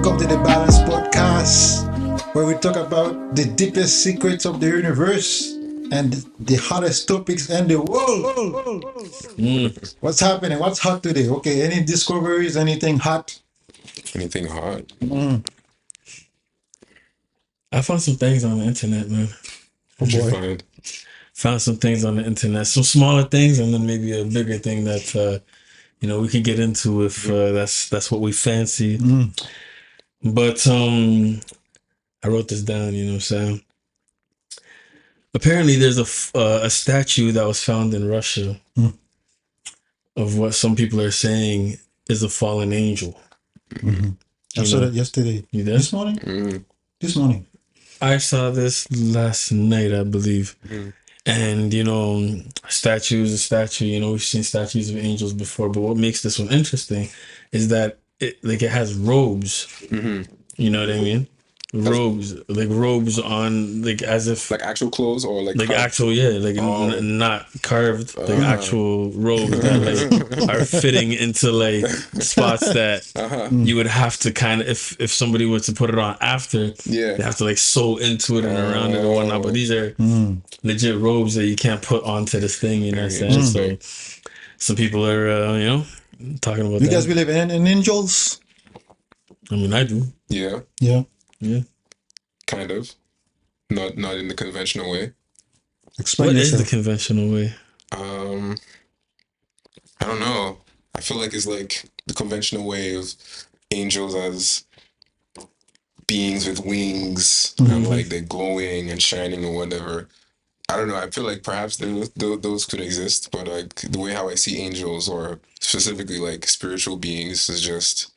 Welcome to the Balance Podcast, where we talk about the deepest secrets of the universe and the hottest topics in the world. What's happening? What's hot today? Okay, any discoveries? Anything hot? Anything hot? I found some things on the internet, man. Oh What'd you boy. find? Found some things on the internet, some smaller things, and then maybe a bigger thing that we could get into if that's what we fancy. But I wrote this down. You know what I'm saying? Apparently, there's a statue that was found in Russia of what some people are saying is a fallen angel. I saw that yesterday. You did? This morning? This morning. I saw this last night, I believe. And, a statue is a statue. We've seen statues of angels before, but what makes this one interesting is that it has robes. You know what I mean? Robes on, as if Like actual clothes or like actual, not carved, actual robes that are fitting into spots that you would have to kind of, if somebody were to put it on after, they have to sew into it and around it and whatnot. But these are legit robes that you can't put onto this thing. You know what I'm saying? So some people are, talking about You that. guys believe in angels? I mean, I do. Yeah, Yeah. kind of. Not in the conventional way. Explain What is yourself. the conventional way? I don't know. I feel like it's like the conventional way of angels as beings with wings and like they're glowing and shining or whatever. I don't know. I feel like perhaps those could exist, but like the way how I see angels or specifically like spiritual beings is just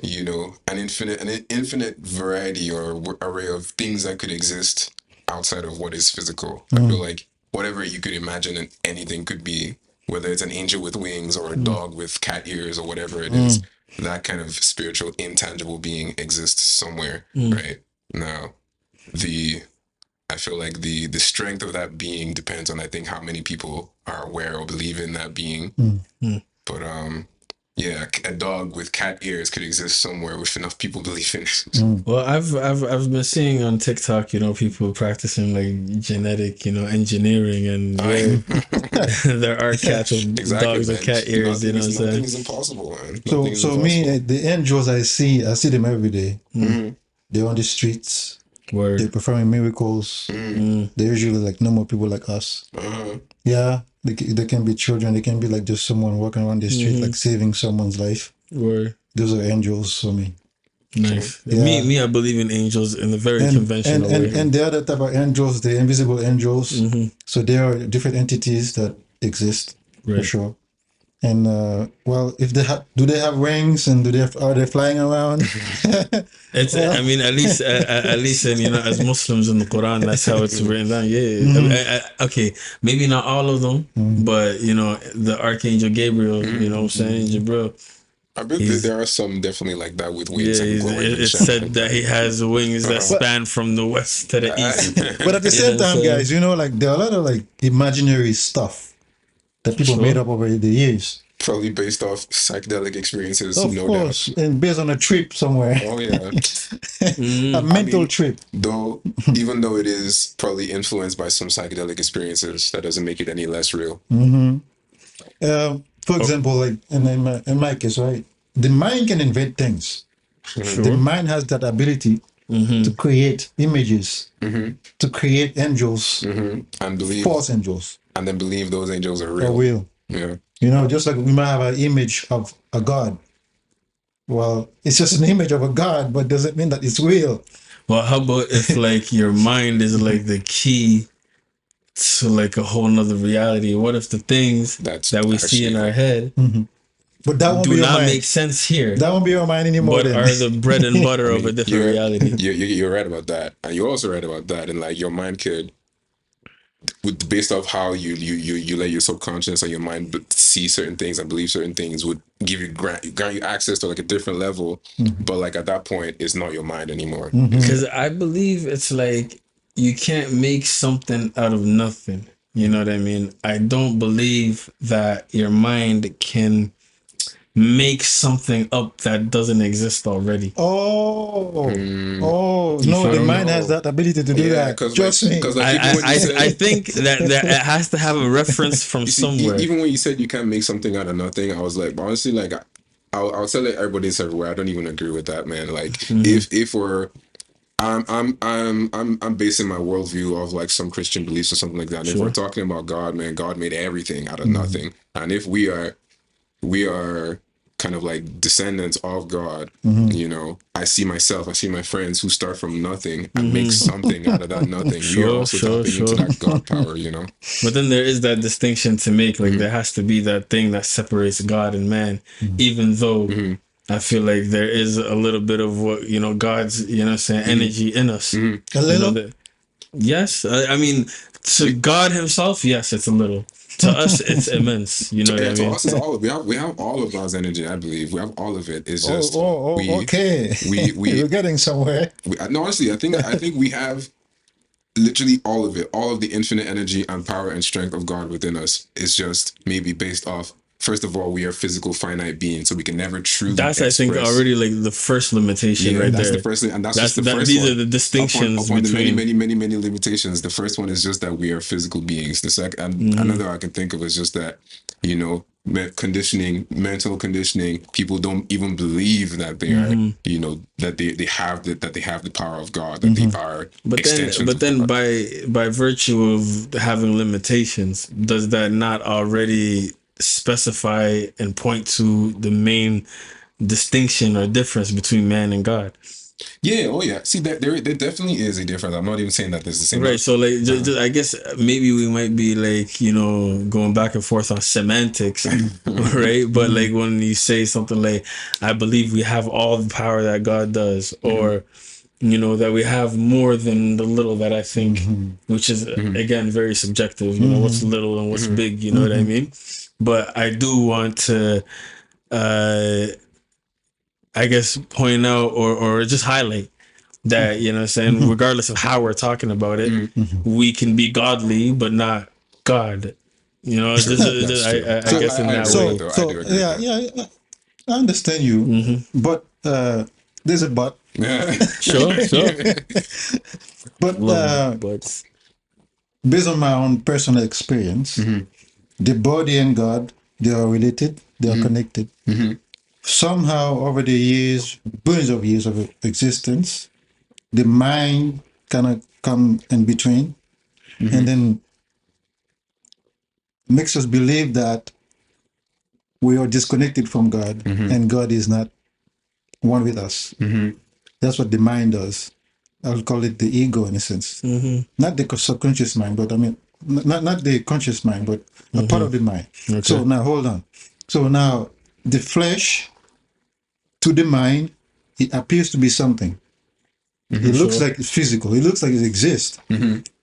an infinite variety or array of things that could exist outside of what is physical. I feel like whatever you could imagine and anything could be, whether it's an angel with wings or a dog with cat ears or whatever it is, that kind of spiritual intangible being exists somewhere, right? Now, I feel like the strength of that being depends on, I think, how many people are aware or believe in that being. But yeah, a dog with cat ears could exist somewhere if enough people believe in it. Well, I've been seeing on TikTok, people practicing genetic, engineering, and there are cats with dogs with cat ears. You know what I'm Nothing saying? is impossible, man. So, Nothing is so me, impossible. the angels I see them every day. They're on the streets. They're Word. performing miracles. They're usually like normal people like us. Yeah, they can be children. They can be like just someone walking around the street, like saving someone's life. Word. Those are angels for me. Nice. Yeah. Me, I believe in angels in a very conventional way. And the other type of angels, the invisible angels. So there are different entities that exist for Right. sure. And well, if do they have wings and are they flying around? It's, I mean, at least, in, as Muslims in the Quran, that's how it's written down. Yeah. Okay, maybe not all of them, but the Archangel Gabriel, you know what I'm saying, Jibril. I bet that there are some definitely like that with wings and glowing and It's shit said like that he has wings that span from the west to the east. But at the same know what I'm time, saying? guys, like there are a lot of imaginary stuff that people Sure. made up over the years. Probably based off psychedelic experiences, Of no course, doubt. and based on a trip somewhere, Oh yeah. a mental trip. Though, even though it is probably influenced by some psychedelic experiences, that doesn't make it any less real. For example, like in my case, right, the mind can invent things. The mind has that ability to create images, to create angels, And believe, false angels, and then believe those angels are or real. will. Yeah. Just like we might have an image of a god. Well, it's just an image of a god, but doesn't mean that it's real. Well, how about if your mind is the key to a whole nother reality? What if the things that we see in our head But that won't be do your not mind. make sense here, That won't be your mind anymore. but Then. are the bread and butter of a different reality? You're right about that, and you're also right about that. And your mind could, based off how you let your subconscious or your mind see certain things and believe certain things, would grant you access to a different level. But at that point, it's not your mind anymore. Because I believe it's you can't make something out of nothing. You know what I mean? I don't believe that your mind can make something up that doesn't exist already. Oh, Mm. no, the follow mind me? has that ability to do Yeah, that. because Trust me. like even when you said, I think that it has to have a reference from you see, somewhere. even when you said you can't make something out of nothing, I was like, but honestly, like I'll tell like everybody this everywhere. I don't even agree with that, man. Like if we're I'm basing my worldview of like some Christian beliefs or something like that. And if Sure. we're talking about God, man, God made everything out of nothing. And if we are kind of like descendants of God, you know, I see myself, I see my friends who start from nothing and make something out of that nothing. We are Sure, also sure, tapping into sure. that God power, you know. But then there is that distinction to make. Like there has to be that thing that separates God and man, even though I feel like there is a little bit of what, you know, God's, you know, saying energy in us. A You know, little. that, yes, I mean, to God Himself, yes, it's a little. To us, it's immense. You know what Yeah, I to mean? us, it's all we have all of God's energy. I believe we have all of it. It's just Okay. we We're getting somewhere. no, honestly, I think we have literally all of it, all of the infinite energy and power and strength of God within us. Is just maybe based off. First of all, we are physical, finite beings, so we can never truly. That's I think express. already like the first limitation right that's there. the first thing, and that's just the that. first These one. are the distinctions upon the between many limitations. The first one is just that we are physical beings. The second, another I can think of is just that, you know, mental conditioning. People don't even believe that they are, you know, that they have the power of God, that they are extensions. But then by virtue of having limitations, does that not already specify and point to the main distinction or difference between man and God? Yeah, oh yeah. See, that there definitely is a difference. I'm not even saying that there's the same. Right. So like, just, I guess maybe we might be like, you know, going back and forth on semantics, right? But like when you say something like, I believe we have all the power that God does, or you know, that we have more than the little that I think, which is again very subjective. You know, what's little and what's big. You know what I mean? But I do want to, I guess, point out or just highlight that, you know what I'm saying, regardless of how we're talking about it, we can be godly but not God. You know, I guess in that way. I understand you, but there's a but. Sure. But But based on my own personal experience, the body and God, they are related, they are connected. Somehow, over the years, billions of years of existence, the mind kind of come in between, and then makes us believe that we are disconnected from God, and God is not one with us. That's what the mind does. I'll call it the ego in a sense. Not the subconscious mind, but I mean, not the conscious mind, but a part of the mind. Okay. So now, hold on. So now, the flesh to the mind, it appears to be something. It looks like it's physical. It looks like it exists.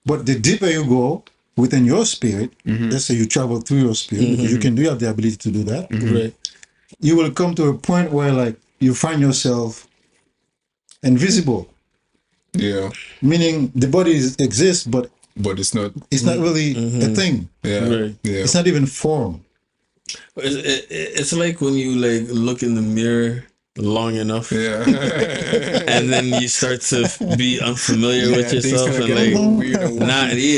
But the deeper you go within your spirit, let's say you travel through your spirit, because you have the ability to do that. right. You will come to a point where like you find yourself invisible. Yeah, Meaning the body exists, but but it's not. it's not really a thing. Yeah, Right. yeah. It's not even form. It's like when you like look in the mirror long enough, Yeah. and then you start to be unfamiliar with yourself, and like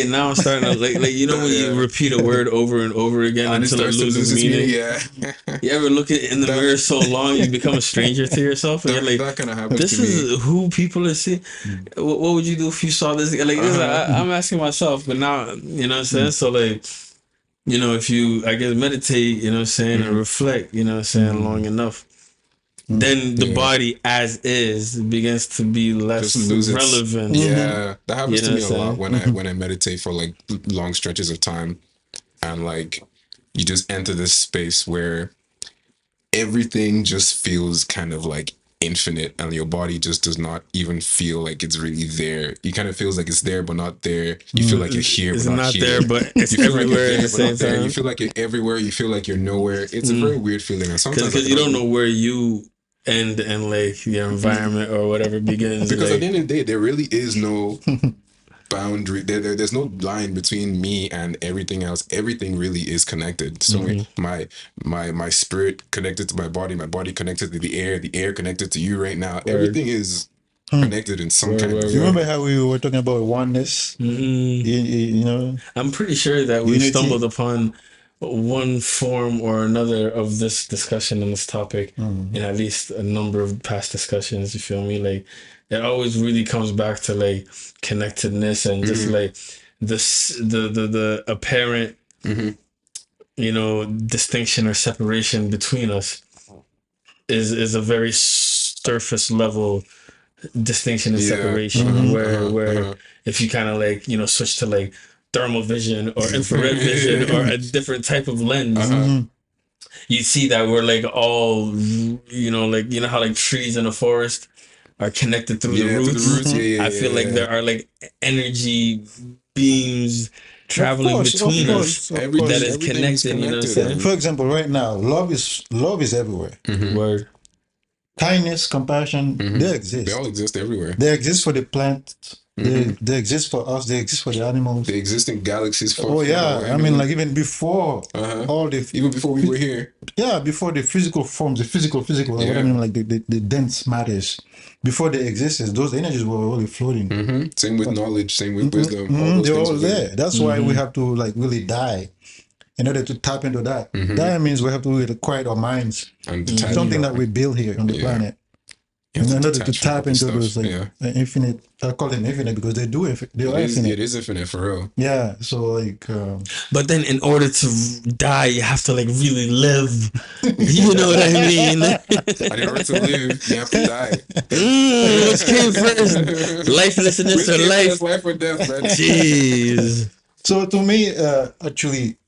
now I'm starting to like you know when you repeat a word over and over again And it until it starts to loses lose its meaning. Yeah. You ever look in the mirror so long you become a stranger to yourself, and you're like, that kind of happens this to me. is who people are seeing. What would you do if you saw this? Like this, I'm asking myself, but now you know what I'm saying. So like, you know, if you I guess meditate, you know what I'm saying, and reflect, you know what I'm saying, long enough, then the body as is begins to be less Just lose its- relevant. Yeah, that happens You to know me a what I'm lot saying? when I meditate for like long stretches of time, and like you just enter this space where everything just feels kind of like infinite, and your body just does not even feel like it's really there. You kind of feels like it's there but not there. You feel like you're here It's but not not here. there, but it's You feel like you're everywhere there at the but not same there. time. You feel like you're everywhere. You feel like you're nowhere. It's a very weird feeling, and sometimes Because you don't know where you end and like your environment or whatever begins. Because like, at the end of the day, there really is no boundary. There's no line between me and everything else. Everything really is connected. So my spirit connected to my body connected to the air connected to you right now. Everything is connected in some kind of way. You remember how we were talking about oneness? You know, I'm pretty sure that we Unity. stumbled upon one form or another of this discussion on this topic in at least a number of past discussions. You feel me? Like it always really comes back to like connectedness and just like the apparent you know distinction or separation between us is a very surface level distinction and separation where if you kind of like you know switch to like thermal vision or infrared vision or a different type of lens you see that we're like all you know like you know how like trees in a forest are connected through the roots. I feel like there are like energy beams traveling between us that is connected, you know what I'm saying? For example, right now, love is everywhere. Word. Kindness, compassion, they exist. They all exist everywhere. They exist for the plant. They exist for us. They exist for the animals. They exist in galaxies. Oh yeah, I mean, like even before all the even before we were here. Yeah, before the physical forms, the physical, like, what I mean, like the dense matters, before they existed, those energies were already floating. Same with knowledge, same with wisdom. All They're those all things there. That's why we have to like really die in order to tap into that. That means we have to really quiet our minds. And detach Something from- that we build here on the planet. You have In to order to detach from tap into stuff. those like infinite, I call them infinite because they do they are infinite. It is infinite for real. Yeah, so like But then in order to die, you have to like really live. You know what I mean? And in order to live, you have to die. Which came first? Lifelessness or life? Life or death, man. Jeez. so to me, actually,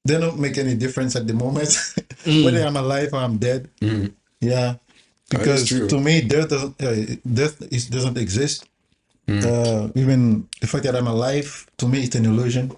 they don't make any difference at the moment whether I'm alive or I'm dead. Yeah, because true. to me, death doesn't exist. Even the fact that I'm alive, to me, it's an illusion.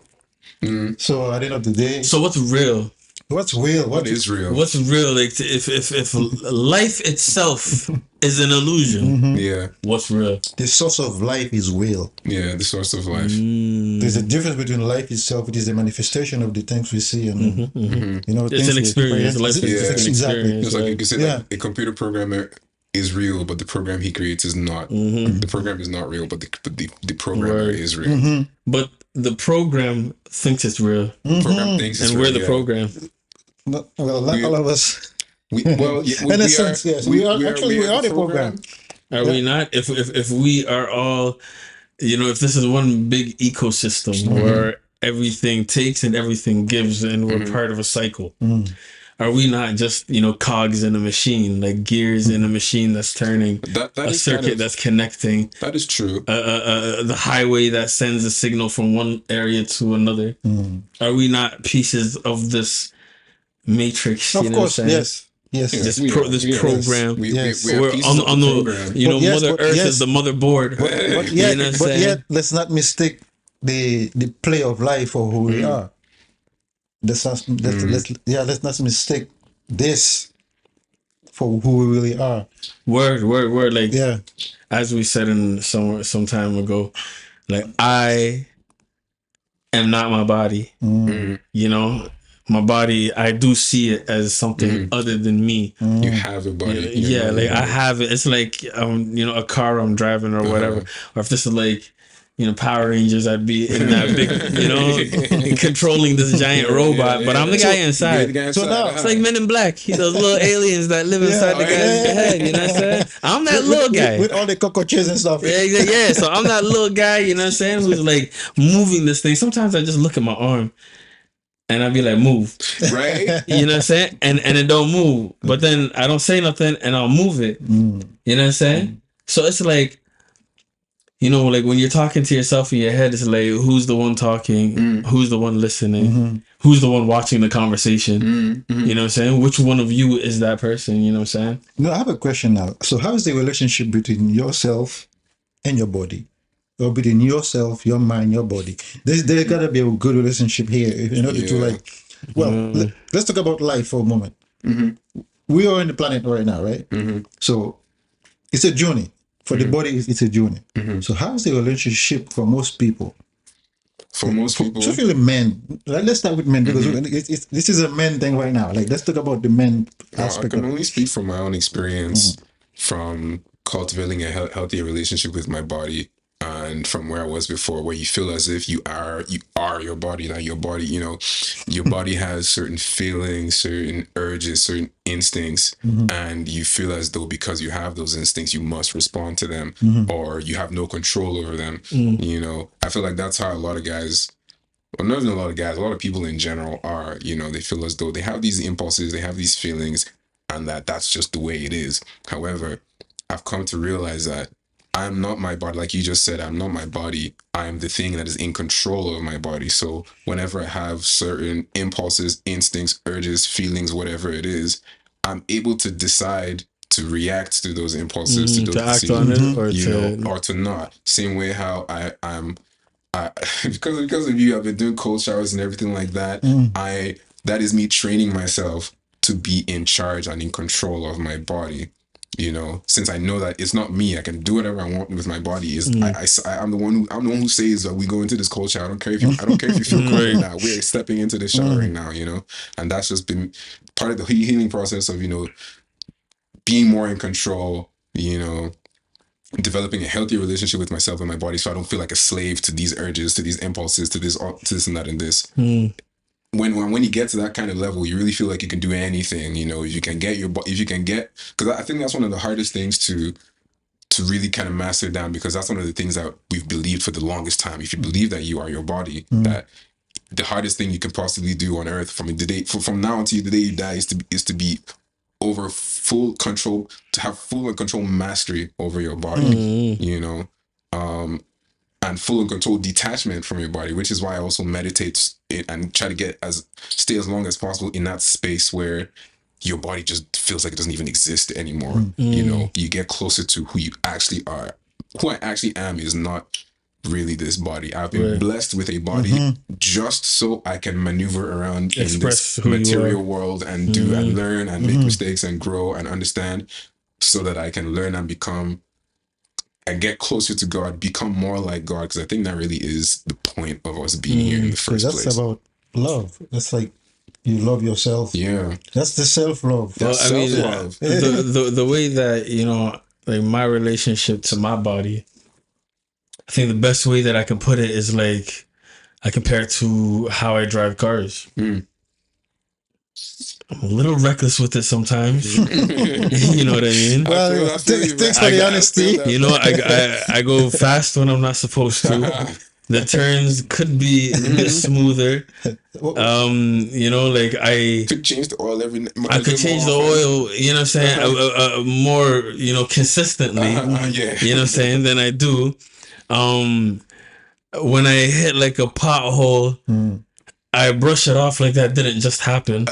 So at the end of the day, So what's real? what's real? What is real? What's real? Like if life itself is an illusion, Yeah, what's real? the source of life is real. yeah, the source of life. There's a difference between life itself. It is the manifestation of the things we see, and you know, It's things an we experience. experience. Life is Yeah. an Exactly. experience. It's like you Right? could say Yeah. like a computer programmer is real, but the program he creates is not. The program is not real, but the programmer Right. is real. But the program thinks it's real, The program thinks it's and we're real, the yeah. program. No, well, not all of us. Well, yeah, In a sense, yes. We are the program. Are we not? If we are all, you know, if this is one big ecosystem where everything takes and everything gives, and we're part of a cycle. Are we not just, you know, cogs in a machine, like gears in a machine that's turning That a is circuit kind of, that's connecting that is true. the highway that sends a signal from one area to another? Are we not pieces of this matrix? Of you know course, what I'm saying? yes. Yes. Yes, This we pro- are. this We are. program. Yes. We are We're pieces on of the the program. you know, But yes, Mother but Earth yes. is the motherboard. But You yet, know what I'm but saying? yet, let's not mistake the play of life for who we are. Let's not mistake this for who we really are. Word. Like Yeah. as we said in some time ago, like I am not my body. You know, my body, I do see it as something other than me. You have a body. Yeah, like I have it. It's like you know, a car I'm driving or whatever. Or if this is like, you know, Power Rangers, I'd be in that big, you know, controlling this giant robot. But I'm the guy inside. So now- It's like Men in Black. Those little aliens that live inside the guy's head. You know what I'm saying? I'm that little guy. With all the cockroaches and stuff. Yeah. So I'm that little guy, you know what I'm saying, who's like moving this thing. Sometimes I just look at my arm and I'd be like, move. right? You know what I'm saying? And it don't move. But then I don't say nothing and I'll move it. You know what I'm saying? So it's like, you know, like when you're talking to yourself in your head, it's like, who's the one talking? Who's the one listening? Who's the one watching the conversation? You know what I'm saying? Which one of you is that person? You know what I'm saying? No, I have a question now. So how is the relationship between yourself and your body? Or between yourself, your mind, your body? There gotta be a good relationship here in order to like, well, let's talk about life for a moment. We are on the planet right now, right? So it's a journey. For the body, it's a journey. So how is the relationship for most people? For most people, Especially men. Let's start with men because this is a men thing right now. Like, let's talk about the men I aspect can of only speak from my own experience from cultivating a healthier relationship with my body, and from where I was before, where you feel as if you are your body. Like your body, your body has certain feelings, certain urges, certain instincts, and you feel as though because you have those instincts, you must respond to them, or you have no control over them. I feel like that's how a lot of guys, well, not even a lot of guys, a lot of people in general are. They feel as though they have these impulses, they have these feelings, and that's just the way it is. However, I've come to realize that I'm not my body. Like you just said, I'm not my body. I am the thing that is in control of my body. So whenever I have certain impulses, instincts, urges, feelings, whatever it is, I'm able to decide to react to those impulses, to those to act on it, or or to not. Same way how I'm because of you, I've been doing cold showers and everything like that. That is me training myself to be in charge and in control of my body. Since I know that it's not me, I can do whatever I want with my body. I'm the one who says that we go into this cold shower. I don't care if you feel cold right now. We're stepping into the shower right now. And that's just been part of the healing process of being more in control. Developing a healthy relationship with myself and my body, so I don't feel like a slave to these urges, to these impulses, to this and that and this. When you get to that kind of level, you really feel like you can do anything. If you can get because I think that's one of the hardest things to really kind of master down, because that's one of the things that we've believed for the longest time. If you believe that you are your body, that the hardest thing you can possibly do on earth from now until the day you die is to be over full control, to have full and control mastery over your body, and full and control detachment from your body, which is why I also meditate and try to stay as long as possible in that space where your body just feels like it doesn't even exist anymore. You get closer to who you actually are. Who I actually am is not really this body. I've been blessed with a body just so I can maneuver around in this material world and do and learn and make mistakes and grow and understand, so that I can learn and become and get closer to God, become more like God, because I think that really is the point of us being here in the first place. That's about love. That's like you love yourself. Yeah. That's the self-love. Well, I mean, the way that, like my relationship to my body, I think the best way that I can put it is like, I compare it to how I drive cars. I'm a little reckless with it sometimes. You know what I mean? Well, thanks for the honesty. I go fast when I'm not supposed to. The turns could be a bit smoother. Like I could change the oil every. I could change the oil. You know what I'm saying? More, consistently. Yeah. You know what I'm saying? Than I do. When I hit like a pothole, I brush it off like that didn't just happen.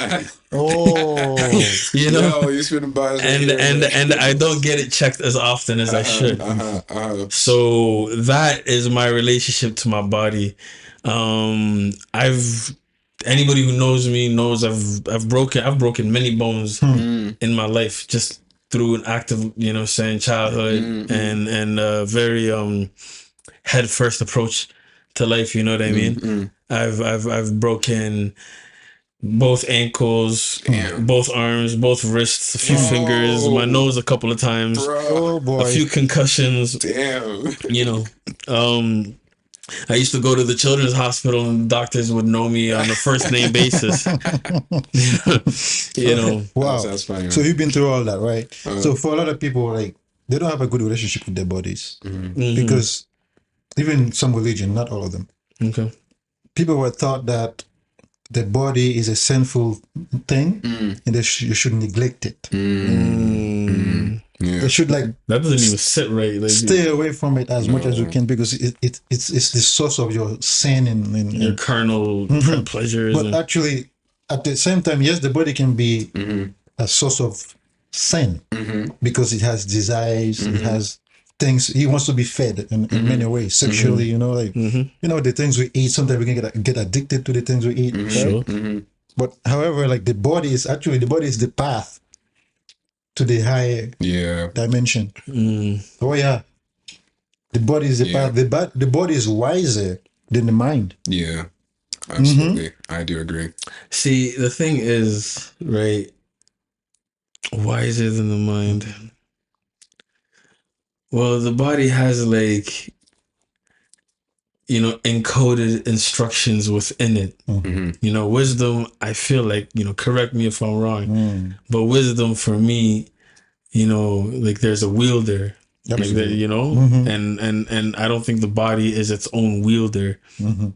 Oh, Yo, you spinning bars. And I don't get it checked as often as I should. So that is my relationship to my body. Anybody who knows me knows I've broken many bones in my life, just through an active, childhood and very head first approach to life. You know what I mean? I've broken both ankles, both arms, both wrists, a few fingers, my nose a couple of times, a few concussions. Damn. I used to go to the children's hospital and doctors would know me on a first name basis. Wow. That's funny, so you've been through all that, right? So for a lot of people, like, they don't have a good relationship with their bodies because even some religion, not all of them. Okay. People were taught that the body is a sinful thing and you should neglect it. They should that doesn't even sit right. Like, stay away from it as much as you can, because it's the source of your sin and your carnal pleasures. But actually, at the same time, yes, the body can be a source of sin because it has desires, it has things. He wants to be fed in many ways, sexually. The things we eat. Sometimes we can get addicted to the things we eat. Right? But however, like the body is the path to the higher Yeah. dimension. Oh yeah, the body is the body is wiser than the mind. Yeah. Absolutely. I do agree. See, the thing is, right, wiser than the mind. Well, the body has like, you know, encoded instructions within it. You know, wisdom, I feel like, you know, correct me if I'm wrong, but wisdom for me, you know, like there's a wielder, like that, you know, and I don't think the body is its own wielder,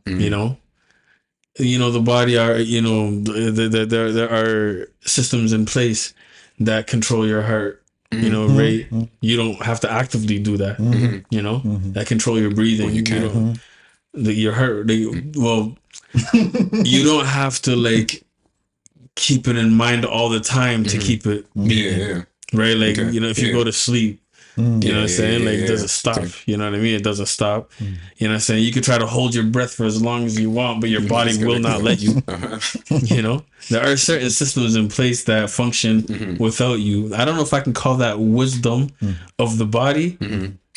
you know. You know, the body are, you know, there are systems in place that control your heart, you know, rate. You don't have to actively do that, you know, that control your breathing. Well, you can. You know, your heart, well, you don't have to like keep it in mind all the time to keep it beating, Yeah. right? Like, Okay. you know, if you go to sleep, you know what I'm saying? Like, it doesn't stop. Okay. You know what I mean? It doesn't stop. You know what I'm saying? You could try to hold your breath for as long as you want, but your body will not let you. You know? There are certain systems in place that function without you. I don't know if I can call that wisdom of the body.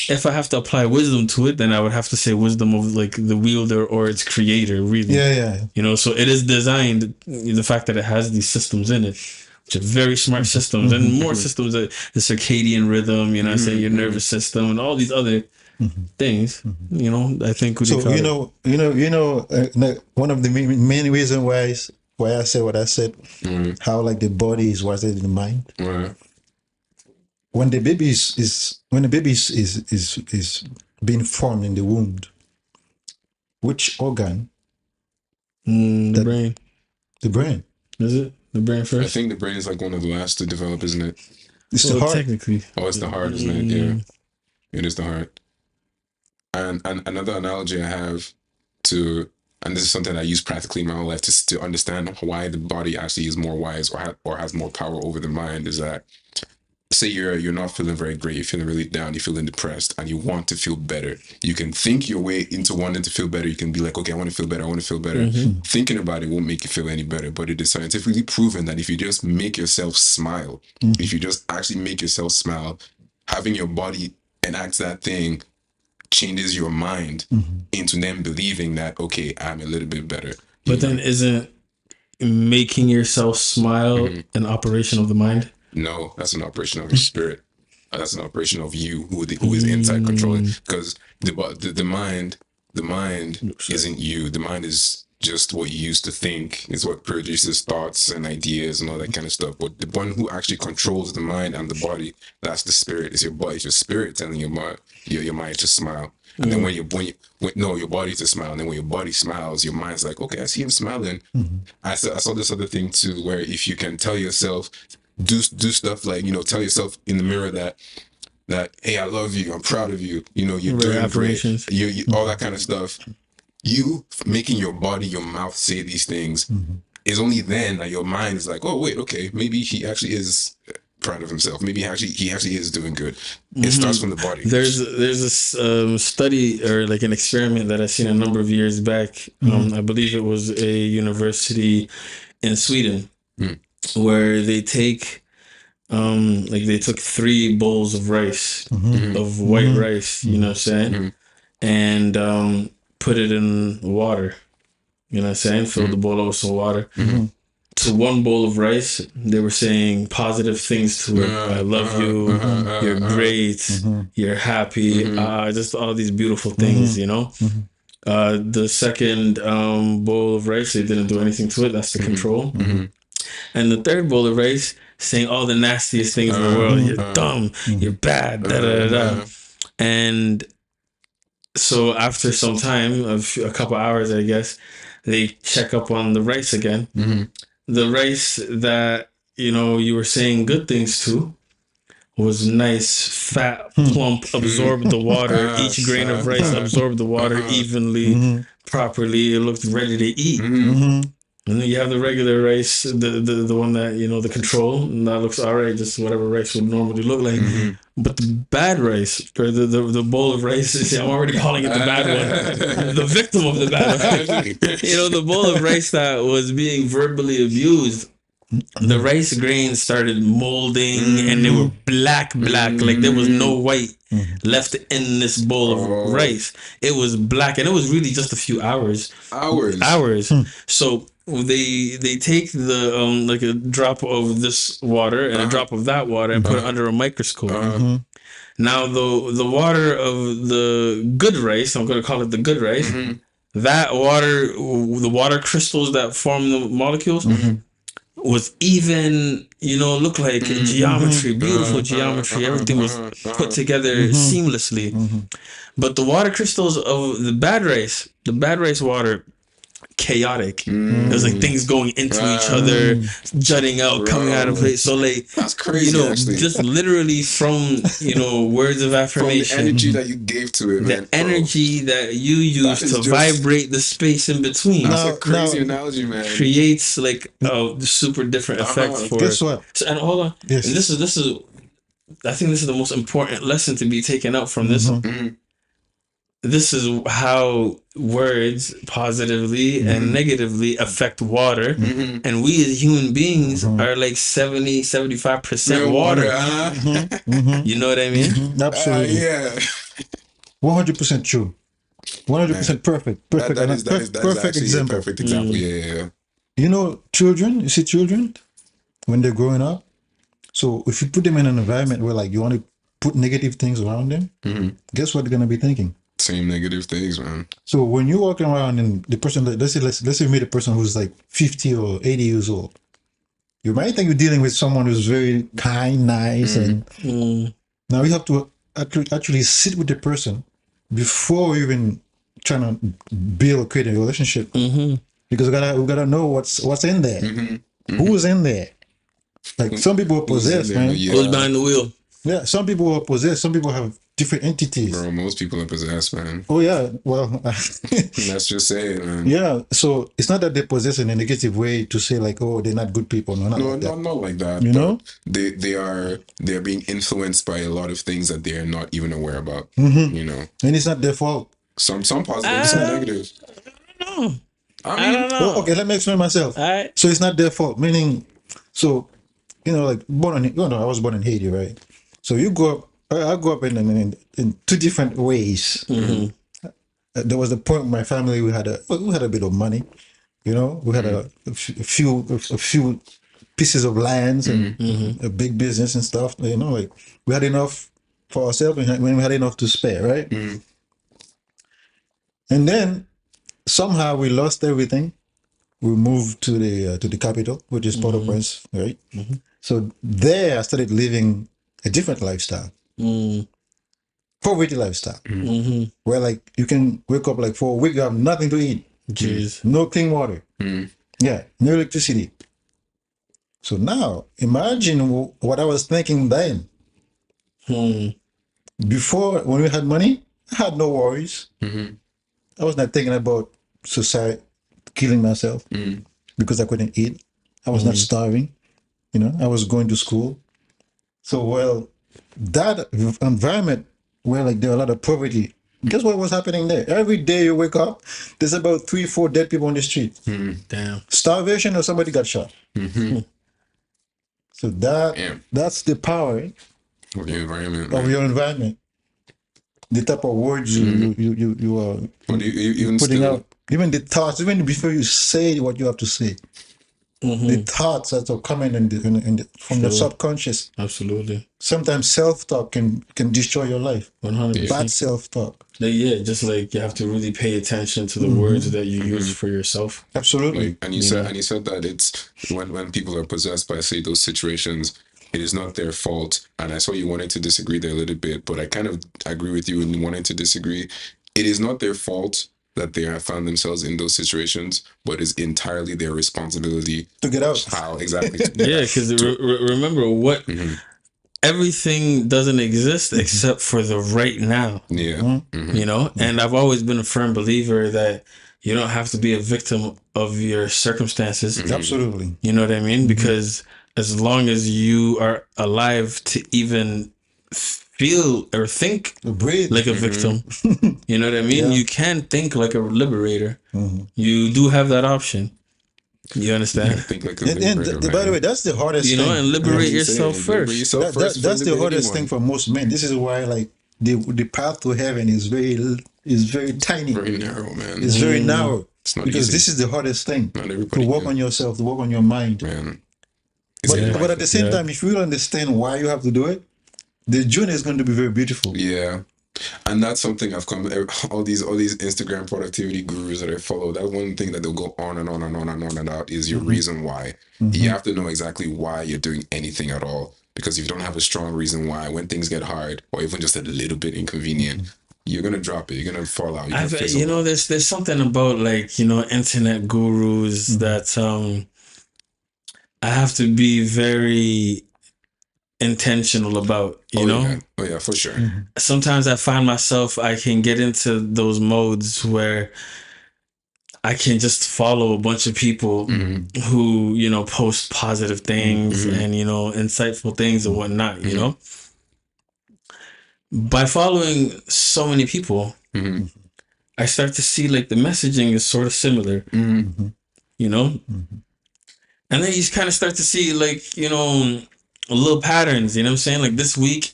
If I have to apply wisdom to it, then I would have to say wisdom of like the wielder or its creator, really. Yeah. You know, so it is designed, the fact that it has these systems in it, which are very smart systems, and more systems, the circadian rhythm, you know what I'm saying, your nervous system, and all these other things, you know, I think. So, one of the main reasons why I said what I said, how like the body is wiser than the mind. Right. When the baby is being formed in the womb, which organ? The brain. The brain. Is it? The brain I first? think the brain is like one of the last to develop, isn't it? It's the heart. Technically. Oh, it's the heart, isn't it? Yeah. It is the heart. And another analogy I have and this is something I use practically in my own life to understand why the body actually is more wise or has more power over the mind, is that, say you're not feeling very great, you're feeling really down, you're feeling depressed, and you want to feel better. You can think your way into wanting to feel better. You can be like, okay, I want to feel better. Thinking about it won't make you feel any better, but it is scientifically proven that if you just make yourself smile, if you just actually make yourself smile, having your body enact that thing changes your mind into them believing that, okay, I'm a little bit better. But then isn't making yourself smile an operation of the mind? No, that's an operation of your spirit. That's an operation of you who is inside controlling. Because the mind isn't you. The mind is just what you used to think. It's what produces thoughts and ideas and all that kind of stuff. But the one who actually controls the mind and the body, that's the spirit. It's your body. It's your spirit telling your mind to smile. And then when your body to smile. And then when your body smiles, your mind's like, okay, I see him smiling. I saw this other thing too, where if you can tell yourself, do stuff like, you know, tell yourself in the mirror that hey, I love you, I'm proud of you, you know, you're doing great, you all that kind of stuff. You making your body, your mouth say these things is only then that your mind is like, oh wait, okay, maybe he actually is proud of himself. Maybe he actually is doing good. It starts from the body. There's this study or like an experiment that I seen a number of years back. I believe it was a university in Sweden. Where they take, they took 3 bowls of rice, of white rice, you know what I'm saying? And put it in water, you know what I'm saying? Fill the bowl up with some water. To 1 bowl of rice, they were saying positive things to it. I love you, you're great, you're happy, just all these beautiful things, you know? The second bowl of rice, they didn't do anything to it. That's the control. And the 3rd bowl of rice saying all the nastiest things in the world. You're dumb. You're bad. And so after some time, a couple hours, I guess, they check up on the rice again. The rice that, you know, you were saying good things to was nice, fat, plump, absorbed the water. Each grain of rice absorbed the water evenly, properly. It looked ready to eat. And then you have the regular rice, the one that, you know, the control, and that looks all right, just whatever rice would normally look like. But the bad rice, or the bowl of rice, I'm already calling it the bad one, the victim of the bad one. You know, the bowl of rice that was being verbally abused the rice grains started molding and they were black. Like there was no white left in this bowl of rice. It was black, and it was really just a few hours. So they take the like a drop of this water and a drop of that water and put it under a microscope. Now the water of the good rice, I'm going to call it the good rice, that water, the water crystals that form the molecules, was even, looked like geometry, beautiful geometry. Everything was put together seamlessly. But the water crystals of the bad rice water, chaotic. It was like things going into each other, jutting out, coming out of place. So like, that's crazy. Actually, just literally from words of affirmation, from the energy that you gave to it, the energy that you use to vibrate the space in between. That's a crazy analogy, man. Creates like a super different effect for. Guess what? So, and hold on. Yes. And this is. I think this is the most important lesson to be taken out from this. This is how words positively and negatively affect water. And we as human beings are like 70-75% water. You know what I mean? Absolutely. Yeah. 100% true. 100% perfect. Perfect. That is perfect example. Perfect example. Yeah. Children, you see children, when they're growing up, so if you put them in an environment where like you want to put negative things around them, guess what they're going to be thinking? Same negative things, man. So when you're walking around and the person, let's say you meet a person who's like 50 or 80 years old, you might think you're dealing with someone who's very kind, nice, and now you have to actually sit with the person before you even trying to build or create a relationship, because we gotta know what's in there, who's in there. Like some people are possessed, man. Who's behind the wheel? Yeah, some people are possessed. Some people have different entities. Bro, most people are possessed, man. Oh yeah, well, let's just say it, man. Yeah, so it's not that they possess in a negative way to say like, oh, they're not good people. No, not like that. You know, they are being influenced by a lot of things that they are not even aware about. You know, and it's not their fault. Some positive, some negative. I don't know. Okay, let me explain myself. All right. So it's not their fault. Meaning, so like I was born in Haiti, right? So you grow up. I grew up in two different ways. There was the point in my family we had a bit of money, we had a few pieces of lands and a big business and stuff. Like we had enough for ourselves when we had enough to spare, right? And then somehow we lost everything. We moved to the capital, which is Port-au-Prince, right? So there I started living a different lifestyle. Poverty lifestyle, where like you can wake up like for a week, you have nothing to eat, no clean water, no electricity. So now imagine what I was thinking then. Before, when we had money, I had no worries. I was not thinking about society, killing myself because I couldn't eat. I was not starving. I was going to school. So that environment where like there are a lot of poverty, guess what was happening there? Every day you wake up, there's about 3-4 dead people on the street. Damn. Starvation or somebody got shot. So that's the power of your environment. Of your environment. The type of words you are even putting still, out. Even the thoughts, even before you say what you have to say. The thoughts that are coming from the subconscious. Absolutely. Sometimes self-talk can destroy your life. 100%. Bad self-talk. Yeah, just like you have to really pay attention to the words that you use for yourself. Absolutely. And you said that it's when people are possessed by, say, those situations, it is not their fault. And I saw you wanted to disagree there a little bit, but I kind of agree with you in wanting to disagree. It is not their fault that they have found themselves in those situations, but it's entirely their responsibility to get out. How exactly? Yeah, because remember what everything doesn't exist except for the right now. Yeah, and I've always been a firm believer that you don't have to be a victim of your circumstances. Absolutely. You know what I mean? Because as long as you are alive to even feel or think like a victim, you know what I mean? You can think like a liberator. You do have that option. You understand? Think like a And liberator, by the man. way, that's the hardest You thing. know, and liberate yourself Liberate first. yourself first for That's the liberating hardest one. thing for most men. This is why, like, the path to heaven is very tiny. Very narrow, man. It's very narrow. It's not Because easy. this is the hardest thing. Not To everybody work can. on yourself, to work on your mind. Man. But at the same Yeah. time, if you really understand why you have to do it, the journey is going to be very beautiful. Yeah. And that's something I've come all these Instagram productivity gurus that I follow. That's one thing that they'll go on and on and on and on about is your reason why. You have to know exactly why you're doing anything at all. Because if you don't have a strong reason why, when things get hard or even just a little bit inconvenient, you're gonna drop it. You're gonna fall out. You're gonna fizzle. You know, there's something about, like, you know, internet gurus that I have to be very intentional about, you know? Yeah. Oh yeah, for sure. Sometimes I find myself, I can get into those modes where I can just follow a bunch of people who, you know, post positive things and, you know, insightful things and whatnot, you know? By following so many people, I start to see, like, the messaging is sort of similar, you know? And then you kind of start to see, like, you know, little patterns, you know what I'm saying? Like this week,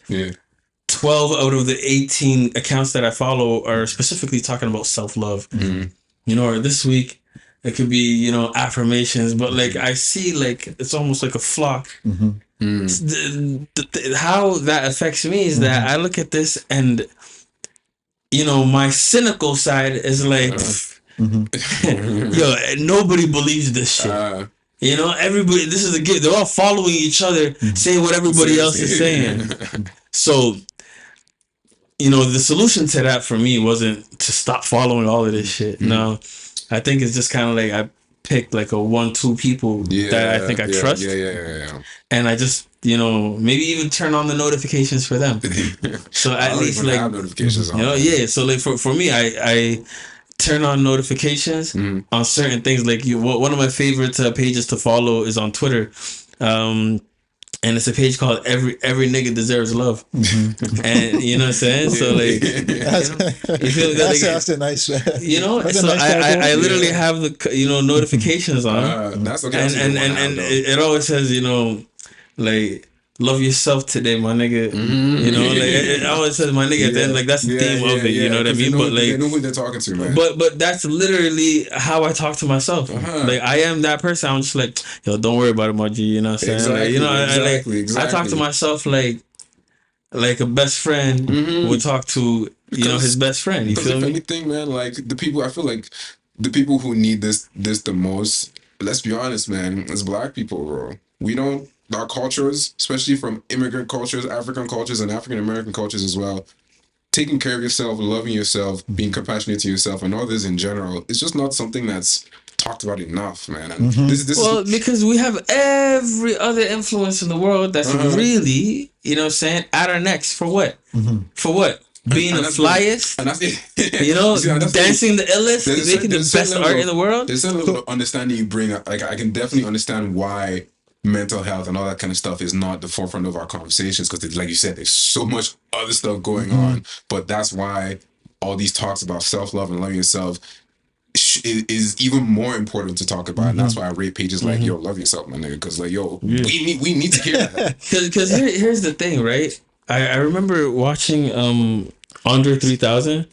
12 out of the 18 accounts that I follow are specifically talking about self-love. You know, or this week, it could be, you know, affirmations, but like I see, like, it's almost like a flock. How that affects me is that I look at this and, you know, my cynical side is like, yo, nobody believes this shit. You know, everybody, this is a gift. They're all following each other, saying what everybody else is saying. So, you know, the solution to that for me wasn't to stop following all of this shit. No, I think it's just kind of like I picked like a 1-2 people that I think I trust. And I just, you know, maybe even turn on the notifications for them. So at least, like, have notifications on. you know, so like for me, I turn on notifications on certain things. Like one of my favorite pages to follow is on Twitter. And it's a page called Every Nigga Deserves Love. And you know what I'm saying? So like, you feel that, that's a nice, you know, that's a so nice I literally have the, you know, notifications on. That's okay. And it always says, you know, like, love yourself today, my nigga. You know, like it always says my nigga at the end, like that's the theme of it, you know what I mean? But like, they know who they're talking to, man. But that's literally how I talk to myself. Like I am that person. I'm just like, yo, don't worry about it, my G. You know what I'm saying? Exactly, like, you know, exactly. I talk to myself like a best friend would talk to, you know, his best friend. You feel if me? anything, man, like I feel like the people who need this the most, let's be honest, man, is Black people, bro. We don't, our cultures, especially from immigrant cultures, African cultures, and African American cultures as well, taking care of yourself, loving yourself, being compassionate to yourself, and all this in general, it's just not something that's talked about enough, man. And this because we have every other influence in the world that's really, you know what I'm saying, at our necks for what? For what? Being the flyest, you know, dancing the illest, making the best art in the world. There's a little understanding you bring. Like I can definitely understand why mental health and all that kind of stuff is not the forefront of our conversations, because like you said, there's so much other stuff going on. But that's why all these talks about self-love and loving yourself is even more important to talk about. And that's why I rate pages like, yo, love yourself, my nigga, because like, yo, we need to hear that. Because here's the thing, right? I remember watching Andre 3000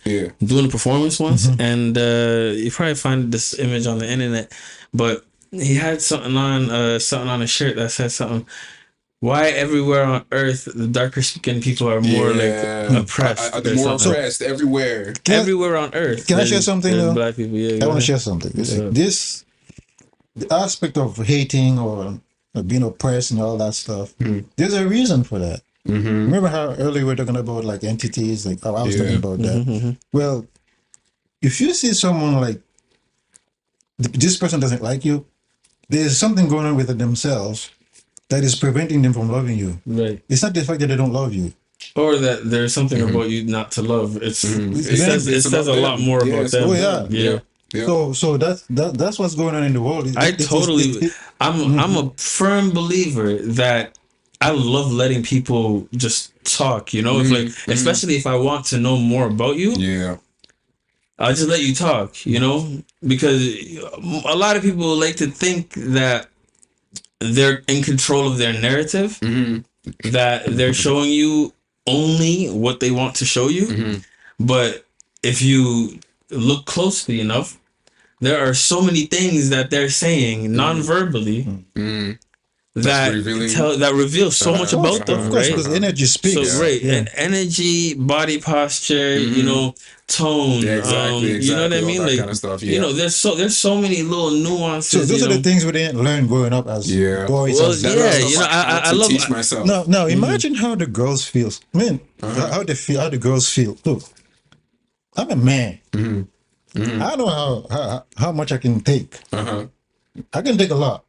doing a performance once, and you probably find this image on the internet, but he had something on a shirt that said something. Why everywhere on Earth the darker skinned people are more like oppressed? More oppressed everywhere. Everywhere on Earth. Can I share something though? Black people. I want to share something. The aspect of hating or being oppressed and all that stuff. There's a reason for that. Remember how earlier we were talking about like entities, like how I was talking about that. Well, if you see someone like this person doesn't like you, there's something going on with themselves that is preventing them from loving you. Right. It's not the fact that they don't love you, or that there's something about you not to love. It says a lot more about them. Oh yeah. So that's what's going on in the world. I'm a firm believer that I love letting people just talk, you know, if like, especially if I want to know more about you. I'll just let you talk, you know, because a lot of people like to think that they're in control of their narrative, that they're showing you only what they want to show you. But if you look closely enough, there are so many things that they're saying non-verbally that reveals so much about them, Of course, right? because energy speaks. So and energy, body posture, you know, tone, you know what I mean, all that like kind of stuff, you know, there's so many little nuances. So those you are know? the things we didn't learn growing up as boys. Well, as yeah, you know, I love teach myself. Now imagine how the girls feel. Man, how they feel, how the girls feel. Look, I'm a man. I know how much I can take. I can take a lot.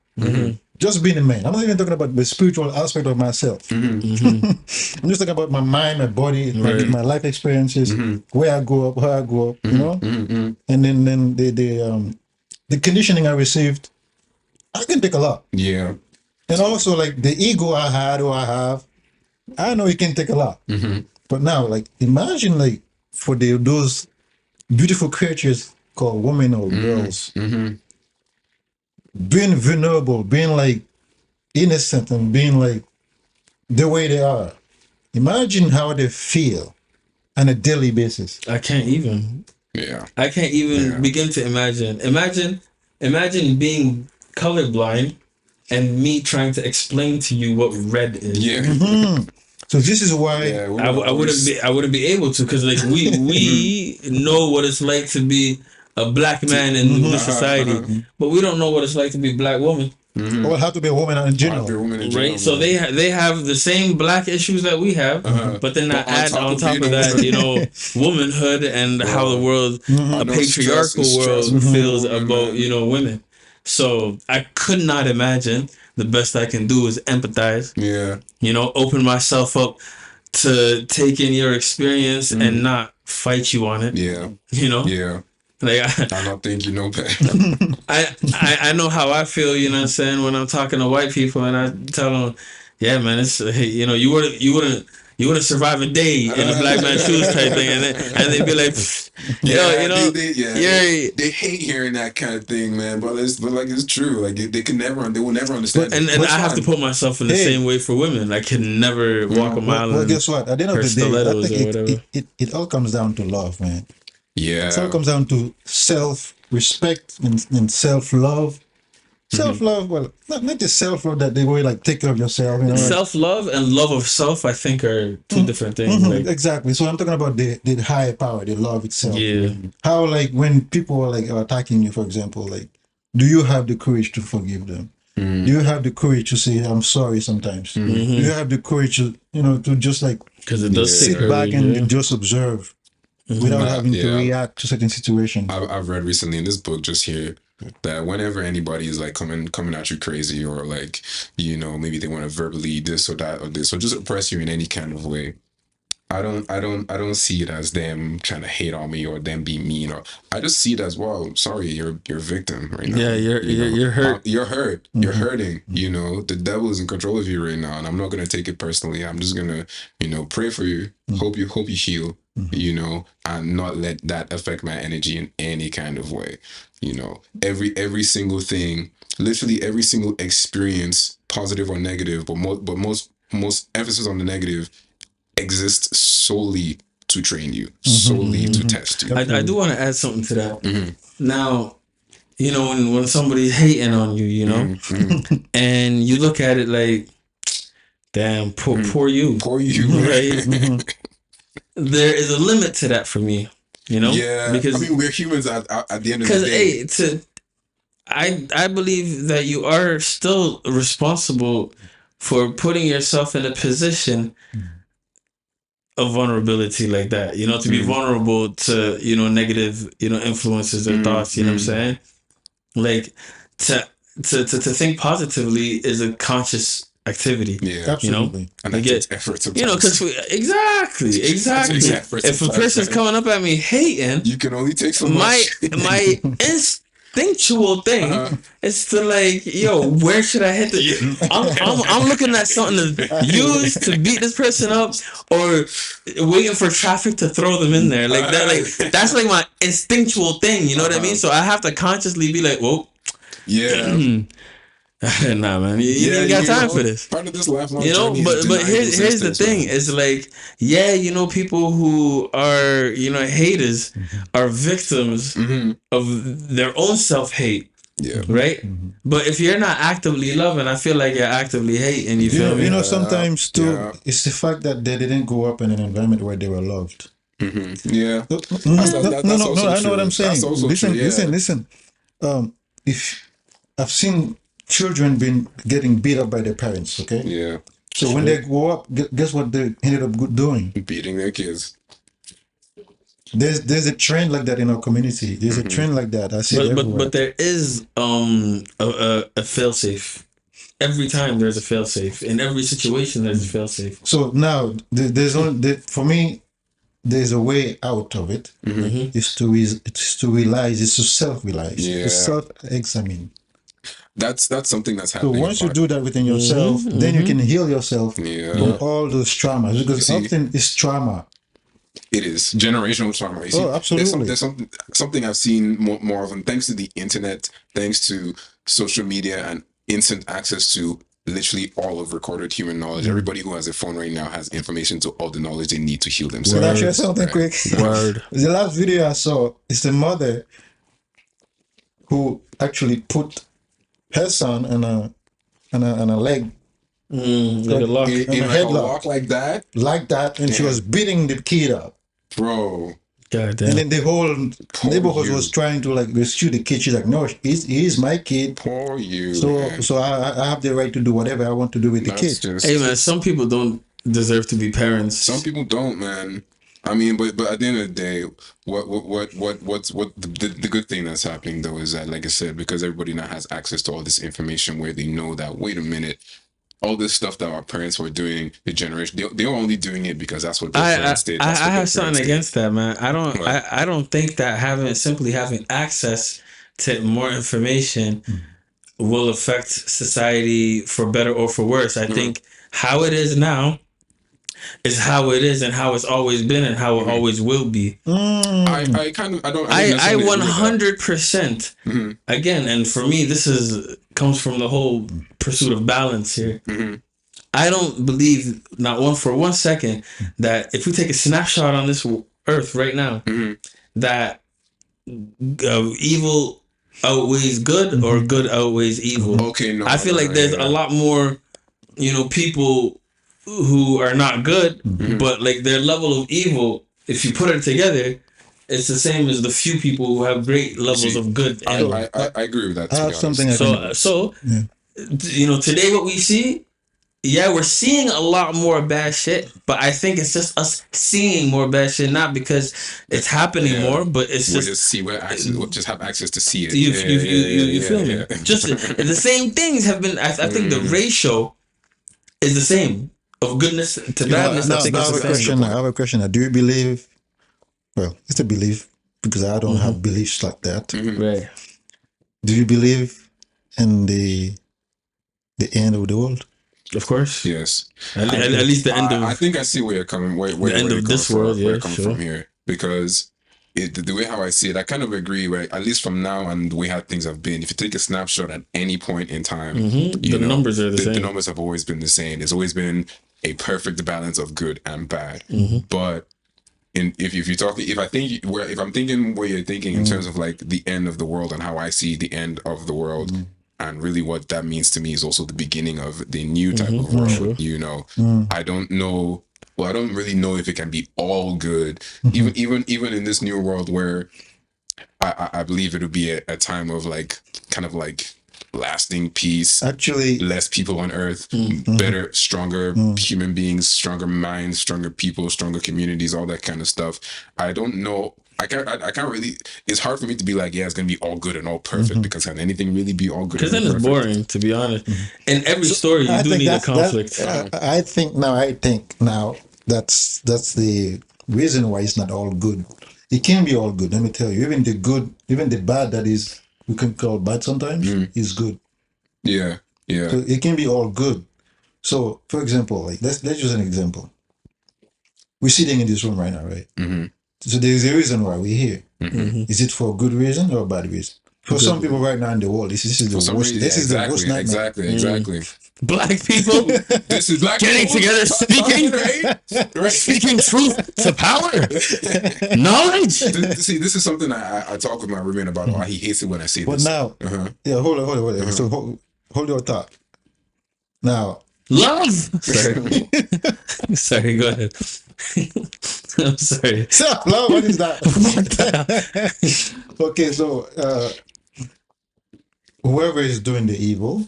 Just being a man. I'm not even talking about the spiritual aspect of myself. I'm just talking about my mind, my body, my life experiences, where I grew up, how I grew up, you know. And then the conditioning I received, I can take a lot. Yeah. And also like the ego I had or I have, I know it can take a lot. But now, like, imagine like for those beautiful creatures called women or girls, being vulnerable, being like innocent and being like the way they are. Imagine how they feel on a daily basis. I can't even. Yeah. I can't even begin to imagine. Imagine being colorblind and me trying to explain to you what red is. Yeah. So this is why I wouldn't be able to, because like we know what it's like to be a black man in this society, but we don't know what it's like to be a black woman. or how to be a woman in general. Right, so they have the same black issues that we have, but then I add on top of that, you know, womanhood and how the world, a patriarchal world, feels about, you know, women. So I could not imagine. The best I can do is empathize. Yeah. You know, open myself up to take in your experience and not fight you on it. Yeah. You know? Yeah. Like I don't think you know better. I know how I feel, you know what I'm saying, when I'm talking to white people and I tell them, yeah, man, it's, hey, you know, you wouldn't survive a day in a black man's shoes type thing, and they'd be like, you know, they hate hearing that kind of thing, man. But like it's true. Like they will never understand. And I have to put myself in the same way for women. I can never walk a mile. Well, guess what? At the end of the day, I think it all comes down to love, man. Yeah. It all comes down to self-respect and self-love. Self-love, well, not just self-love that they way like take care of yourself. You know, self-love and love of self, I think, are two different things. Like, exactly. So I'm talking about the higher power, the love itself. Yeah. How like when people are like attacking you, for example, like, do you have the courage to forgive them? Do you have the courage to say I'm sorry sometimes? Do you have the courage to, you know, to just like, because it does sit back and just observe without having to react to certain situations? I've read recently in this book just here that whenever anybody is like coming at you crazy, or like, you know, maybe they want to verbally this or that or this, or just oppress you in any kind of way, I don't see it as them trying to hate on me or them being mean, or I just see it as, well, sorry, you're a victim right now. Yeah, you're hurt. You're hurt. You're hurting. You know, the devil is in control of you right now, and I'm not gonna take it personally. I'm just gonna, you know, pray for you. Hope you heal. You know, and not let that affect my energy in any kind of way. You know, every single thing, literally every single experience, positive or negative, but most emphasis on the negative, exists solely to train you, solely to test you. I do want to add something to that. Now, you know, when somebody's hating on you, you know, and you look at it like, damn, poor you. Poor you, right? There is a limit to that for me, you know? Yeah, because, I mean, we're humans at the end of the day. Because, I believe that you are still responsible for putting yourself in a position of vulnerability like that, you know, to be vulnerable to, you know, negative, you know, influences or thoughts, you know what I'm saying? Like, to think positively is a conscious activity. Yeah, absolutely. You know? And that takes effort sometimes. You know, because exactly. If a person's coming up at me hating, you can only take so much. My instinctual thing is to like, yo, where should I hit the? I'm looking at something to use to beat this person up, or waiting for traffic to throw them in there. Like that, like that's like my instinctual thing. You know what I mean? So I have to consciously be like, whoa. Yeah. Nah, man, you ain't got time for this. Part of this lifelong You know, journey is but denying here's the existence, thing: man. is like, yeah, you know, people who are haters are victims of their own self hate. Yeah. Right. But if you're not actively loving, I feel like you're actively hating. You feel me? You know, sometimes too, yeah. it's the fact that they didn't grow up in an environment where they were loved. Yeah. No, That's also I know what true. I'm saying. That's also Listen, true, yeah. listen. If I've seen children been getting beat up by their parents, okay? Yeah. So when they grow up, guess what they ended up doing? Beating their kids. There's a trend like that in our community. There's a trend like that. I see it everywhere. But there is a fail safe. Every time there's a fail safe. In every situation there's a fail safe. So now there's only for me. There's a way out of it. It's to realize. It's to self-realize. Yeah. To self-examine. That's something that's So happening. once you do that within yourself, then you can heal yourself from all those traumas. Because often it's trauma. It is generational trauma. You see, absolutely. There's something I've seen more often, thanks to the internet, thanks to social media and instant access to literally all of recorded human knowledge. Everybody who has a phone right now has information to all the knowledge they need to heal themselves. Can I share something quick? Word. The last video I saw is the mother who actually put her son on a leg Like a lock. In a like a headlock. lock like that, like that, and she was beating the kid up. bro. God And damn. then the whole neighborhood you. was trying to like rescue the kid. She's like, no, he's my kid. Poor you. man. So I have the right to do whatever I want to do with the That's kid. just- Hey man, some people don't deserve to be parents. Some people don't, man. I mean, but at the end of the day, what's the good thing that's happening though is that, like I said, because everybody now has access to all this information, where they know that, wait a minute, all this stuff that our parents were doing, the generation, they're only doing it because that's what their parents did. I That's what their have something parents did. against that, man. What? I don't think that having access to more information will affect society for better or for worse. I think how it is now is how it is and how it's always been and how it always will be. I kind of I don't I necessarily agree with that. 100% again, and for me this comes from the whole pursuit of balance here. I don't believe not for one second that if we take a snapshot on this earth right now, that evil outweighs good or good outweighs evil. Okay, no. I feel like there's a lot more, people who are not good, but like their level of evil, if you put it together, it's the same as the few people who have great levels of good. I agree with that. I To have be something honest. So today what we see, we're seeing a lot more bad shit, but I think it's just us seeing more bad shit, not because it's happening more, but it's We'll just we'll just have access to see it. you feel me? Just the same things have been. I think the ratio is the same of goodness to badness. I think I it's have a the question. same. I have a question. Do you believe? Well, it's a belief because I don't have beliefs like that. Right. Do you believe in the end of the world? Of course. Yes. At least the end of. I think I see where you're coming. Where The end you're of this coming world, from, where yeah, you're coming sure. from here, because the way how I see it, I kind of agree. Right, at least from now and the way how things have been. If you take a snapshot at any point in time, the numbers are the same. The numbers have always been the same. There's always been a perfect balance of good and bad. But if I'm thinking where you're thinking in terms of like the end of the world and how I see the end of the world, and really what that means to me is also the beginning of the new type of world. I don't know. Well, I don't really know if it can be all good, even in this new world where I believe it'll be a time of like kind of like lasting peace. Actually, Less people on earth, better, stronger human beings, stronger minds, stronger people, stronger communities, all that kind of stuff. I don't know. I can't really. It's hard for me to be like, yeah, it's gonna be all good and all perfect, because can anything really be all good? Because then it's boring, to be honest. In every story, you do need a conflict. I think now that's the reason why it's not all good. It can be all good. Let me tell you, even the good, even the bad that is we can call bad sometimes is good. Yeah. So it can be all good. So, for example, like let's use an example. We're sitting in this room right now, right? Mm-hmm. So there's a reason why we're here. Mm-hmm. Is it for a good reason or a bad reason? For some people right now in the world, this is the worst. This is the worst nightmare. Exactly. Black people This is black getting people together, speaking, right? speaking truth to power, knowledge. This is something I talk with my roommate about. Why he hates it when I say But this. now, yeah, hold on. So hold your thought. Now, Love. Sorry. Sorry, go ahead. I'm sorry. self-love, what is that? Okay, so whoever is doing the evil,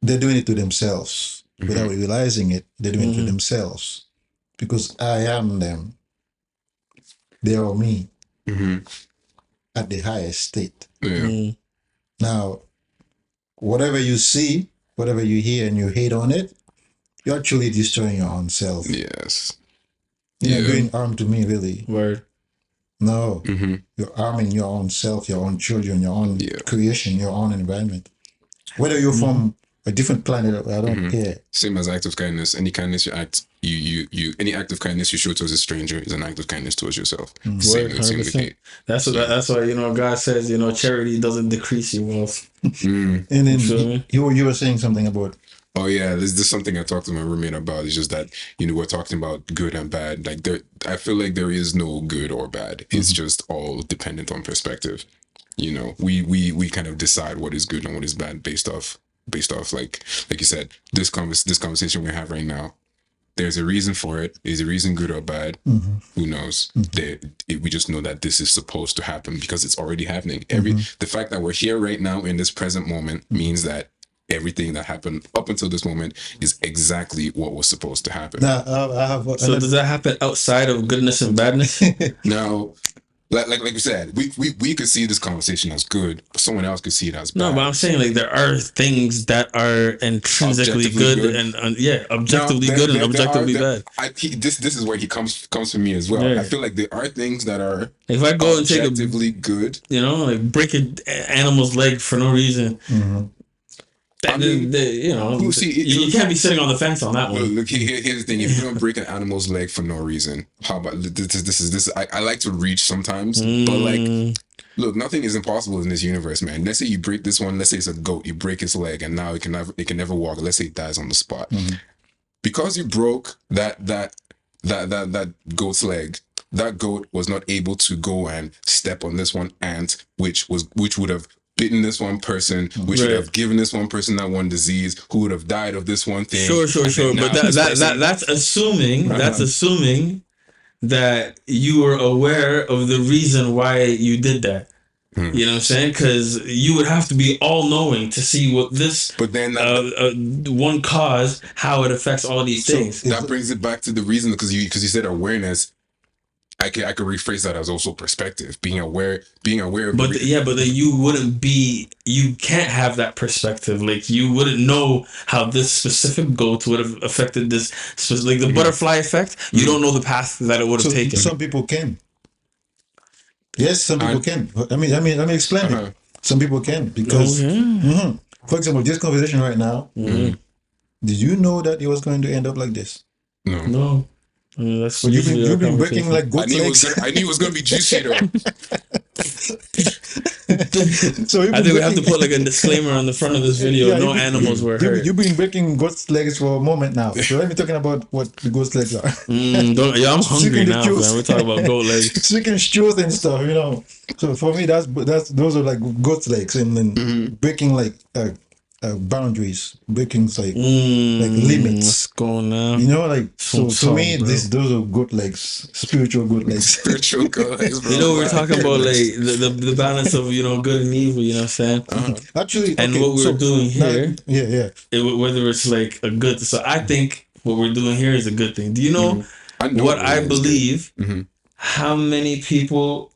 they're doing it to themselves without realizing it. They're doing it to themselves because I am them. They are me at the highest state. Yeah. Now, whatever you see, whatever you hear, and you hate on it, you're actually destroying your own self. Yes. You're not doing harm to me, really. Word. No, you're harming your own self, your own children, your own creation, your own environment. Whether you're from a different planet, I don't care. Same as act of kindness. Any kindness you act, any act of kindness you show towards a stranger is an act of kindness towards yourself. Same Word, with 100%. hate. That's why God says charity doesn't decrease your wealth. And then you were saying something about. Oh yeah, this is something I talked to my roommate about. It's just that we're talking about good and bad. Like I feel like there is no good or bad. It's just all dependent on perspective. We kind of decide what is good and what is bad based off like you said, this conversation we have right now. There's a reason for it. Is the reason good or bad? Who knows? We just know that this is supposed to happen because it's already happening. The fact that we're here right now in this present moment means that everything that happened up until this moment is exactly what was supposed to happen. Now, So does that happen outside of goodness and badness? Now, like you said, we could see this conversation as good, but someone else could see it as bad. No, but I'm saying like there are things that are intrinsically good and objectively good and objectively bad. This is where he comes from me as well. Yeah. I feel like there are things that are If I go and take objectively good. like break an animal's leg for no reason. I mean, you can't be sitting on the fence on that one. Look, here's the thing: if you don't break an animal's leg for no reason, how about this? I like to reach sometimes, but like, look, nothing is impossible in this universe, man. Let's say you break this one. Let's say it's a goat. You break its leg, and now it can never walk. Let's say it dies on the spot because you broke that goat's leg. That goat was not able to go and step on this one ant, which would have bitten this one person, which would have given this one person that one disease, who would have died of this one thing. Sure. But that's assuming that you were aware of the reason why you did that. You know what I'm saying? Because you would have to be all knowing to see what this. But then one cause, how it affects all these things. That brings it back to the reason because you said awareness. I could rephrase that as also perspective, being aware of. But then you can't have that perspective. Like you wouldn't know how this specific goat would have affected this, like the butterfly effect. You don't know the path that it would have taken. Some people can. Yes, some people can. I mean, let me explain it. Some people can because, for example, this conversation right now. Did you know that it was going to end up like this? No. That's you've been breaking like goat legs. I knew it was going to be juicy though. So I think we have to put like a disclaimer on the front of this video. No animals were hurt. You've been breaking goat's legs for a moment now. So let me talking about what the goat's legs are. I'm hungry now, man. We're talking about goat legs. Chicken stews and stuff, So for me, those are like goat's legs, and then breaking like boundaries, breaking like limits. What's going on? So to me, those are goat legs, spiritual goat legs. Spiritual goat legs, bro. We're talking about like the balance of good and evil. You know what I'm saying? Actually, and what we're doing here, whether it's like a good. So I think what we're doing here is a good thing. Do you know what I believe? How many people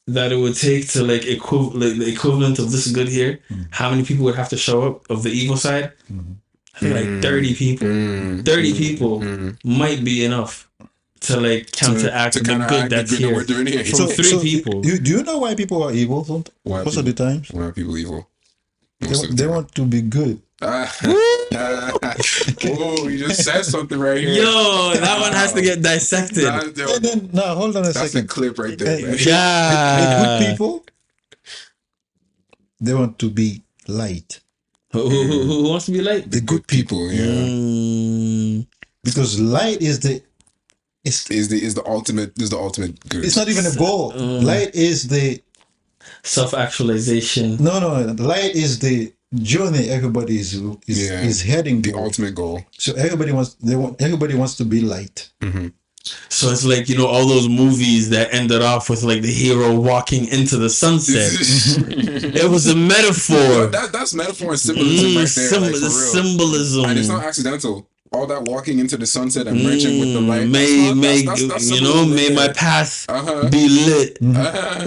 that it would take to like the equivalent of this good here? How many people would have to show up of the evil side? I think like 30 people. 30 people might be enough. to like counteract to the good counteract that's the good that here we're doing here. from three people. Do you know why people are evil? Why Most of the times, Why are people evil? they want to be good. Oh, you just said something right here. Yo, that one has to get dissected. And then now hold on a That's second. a clip right there. Man. The Yeah. good people, they want to be light. Who wants to be light? The good people, Mm. because light is the Is the ultimate good. it's not even a goal. Light is the Self-actualization. no. Light is the journey everybody is heading the toward. ultimate goal. So everybody wants to be light. So it's like, all those movies that ended off with like the hero walking into the sunset. It was a metaphor. That's metaphor and symbolism right there. Like, for The real. symbolism. And it's not accidental. All that walking into the sunset and merging with the light. May symbolism my there. path Uh-huh. be lit. Bars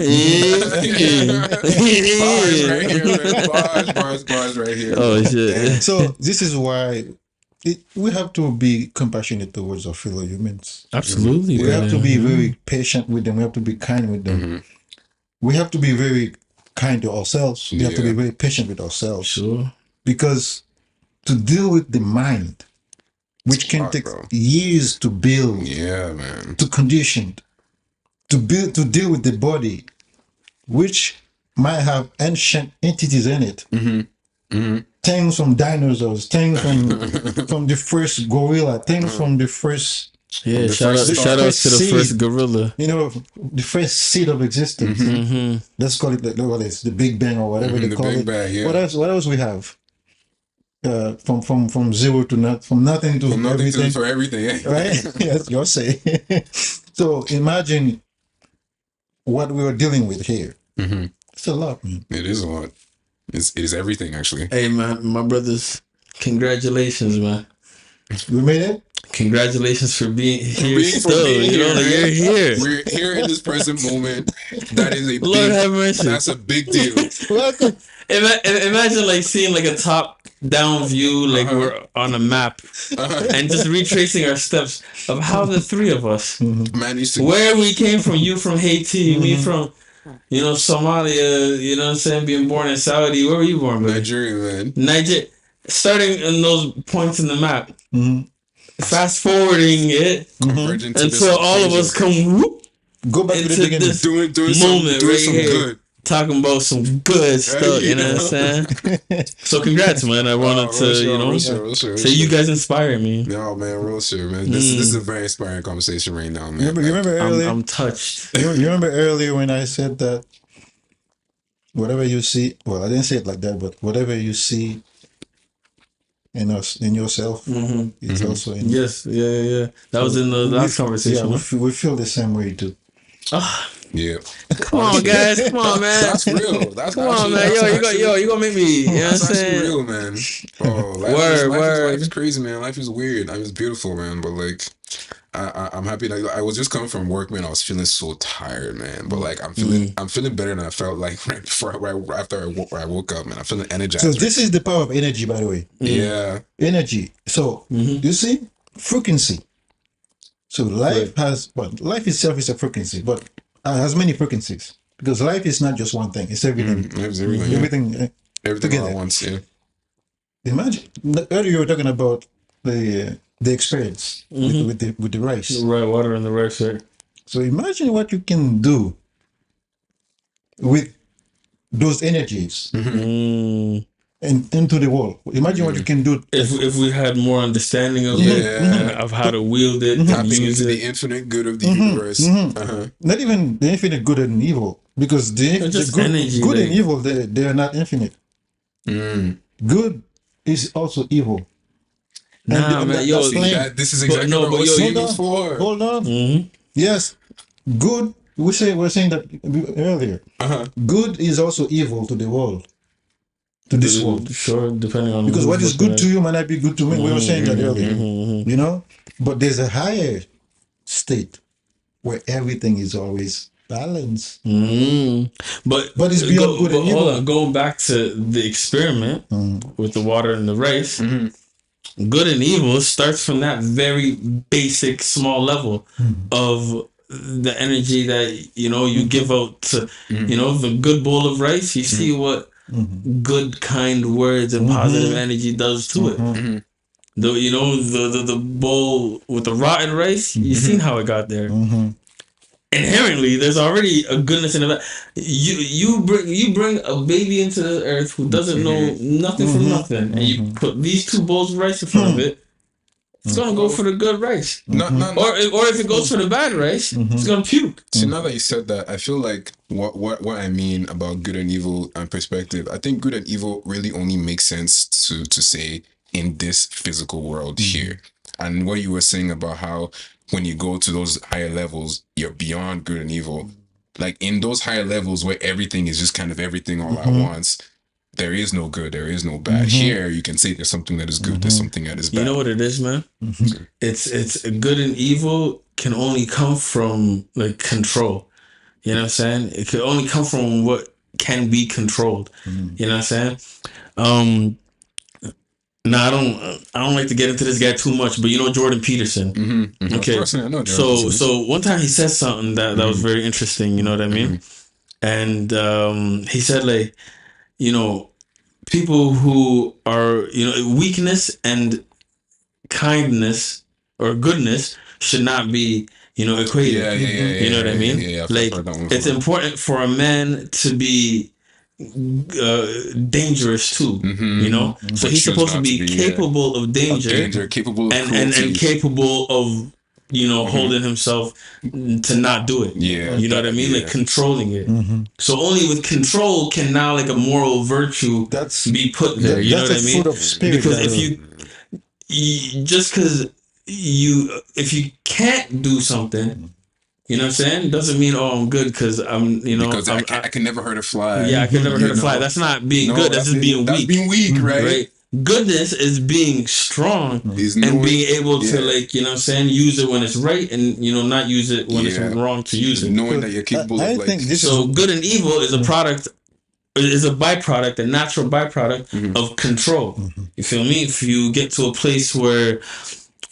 right here, man. Bars right here. Oh shit. So this is why we have to be compassionate towards our fellow humans. Absolutely. We have to be very patient with them. We have to be kind with them. We have to be very kind to ourselves. We have to be very patient with ourselves. Sure. Because to deal with the mind, which can hard, take bro. years to build, Yeah, man. to condition, to deal with the body, which might have ancient entities in it. Things from dinosaurs, things from the first gorilla, things from the first, Yeah, the shout out first to the seed. first gorilla. the first seed of existence. Let's call it the Big Bang or whatever they The call Big it. Bang, yeah. What else we have? From zero to from nothing to From nothing everything. to for everything. Yeah. Right? Yes, you're saying. So imagine what we were dealing with here. It's a lot, man. It is a lot. It is everything, actually. Hey man, my brothers, congratulations, man. We made it. Congratulations for being here being- for still. being here, Like, you're right? here. We're here in this present moment. That is a big. Lord have mercy. That's a big deal. Welcome. Imagine like seeing like a top down view, like we're on a map, and just retracing our steps of how the three of us, Managed to. where we came from. You from Haiti, me from, Somalia. You know what I'm saying? Being born in Saudi. Where were you born, baby? Nigeria, man. Niger. Starting in those points in the map. Fast forwarding it Converging to this until all of us occasion. come whoop, Go back to the into beginning. this doing moment some right here. good. talking about some good stuff. You know what I'm saying? So congrats, man. I wanted to, say you guys inspire me. No, man, real shit, man. This is a very inspiring conversation right now, man. You remember earlier? I'm touched. You remember earlier when I said that whatever you see, well, I didn't say it like that, but whatever you see in us, in yourself, it's also in Yes, yeah. That was in the last conversation. Yeah, we feel the same way too. Yeah. Come on, guys. Come on, man. That's real. That's Come on, actually- man. that's You gonna make me. You know what I'm That's actually saying? real, man. Oh, life is crazy, man. Life is weird. Life is beautiful, man. But like, I'm happy. Like, I was just coming from work, man. I was feeling so tired, man. But like, I'm feeling better than I felt like after I woke up, man. I'm feeling energized. So this is the power of energy, by the way. Yeah. Energy. So you see, frequency. So life life itself is a frequency, but has many frequencies because life is not just one thing; it's everything. Everything. Yeah. Everything. Everything all together. at once. Yeah. Imagine earlier you were talking about the experience with the rice. Right, water in the rice, right? So imagine what you can do with those energies and into the world. Imagine what you can do. If we had more understanding of Yeah. it, of how to wield it, Tapping use into it. the infinite good of the universe. Not even the infinite good and evil, because the just good, energy, good and like- evil they are not infinite. Good is also evil. Nah, man, yo, that's plain. This is exactly what yo, we're hold on. for. Hold on. Yes, good. We're saying that earlier. Good is also evil to the world, to this world. Sure, depending on Because who's what is looking good at to you might not be good to me. We were saying that earlier. You know, but there's a higher state where everything is always balanced. But it's beyond good and hold evil. on, going back to the experiment with the water and the rice. good and evil starts from that very basic small level of the energy that you give out to the good bowl of rice. You see what good kind words and positive energy does to it. The bowl with the rotten rice, you seen how it got there. Inherently there's already a goodness in it. You bring a baby into the earth who doesn't know nothing from nothing, and you put these two bowls of rice in front of it. It's gonna go for the good rice. Or if it goes for the bad rice, it's gonna puke. So now that you said that, I feel like what I mean about good and evil and perspective, I think good and evil really only makes sense to say in this physical world here. And what you were saying about how when you go to those higher levels, you're beyond good and evil. Like in those higher levels where everything is just kind of everything all at once, there is no good, there is no bad. Here, you can say there's something that is good, there's something that is bad. You know what it is, man? It's good and evil can only come from like control. You know what I'm saying? It can only come from what can be controlled. You know what I'm saying? I don't like to get into this guy too much, but you know Jordan Peterson. Okay. Of course, I know Jordan Peterson. So one time he said something that was very interesting. You know what I mean? And he said like, people who are weakness and kindness or goodness should not be equated. Yeah, you know what I mean? Yeah, like it's important for a man to be dangerous too, so he's supposed to be capable of danger, capable of and capable of holding himself to not do it. You know what I mean? Like controlling it. So only with control can now like a moral virtue be put there. You know what I mean? Fruit of spirit, because if if you can't do something, you know what I'm saying? Doesn't mean I'm good because because I can never hurt a fly. Yeah, I can never hurt a fly. That's not being good. That's just being weak. That's being weak, right? Goodness is being strong and being able to use it when it's right and not use it when it's wrong to use it. Knowing that you're capable of good and evil is a product. Is a byproduct, a natural byproduct of control. You feel me? If you get to a place where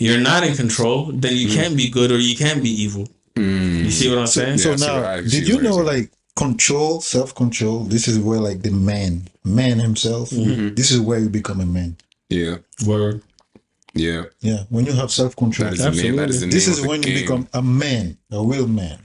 you're not in control, then you can't be good or you can't be evil. You see what I'm saying? So now, did you know like control, self-control? This is where like the man himself. This is where you become a man. Yeah. Word. Yeah. When you have self-control, this is when you become a man, a real man.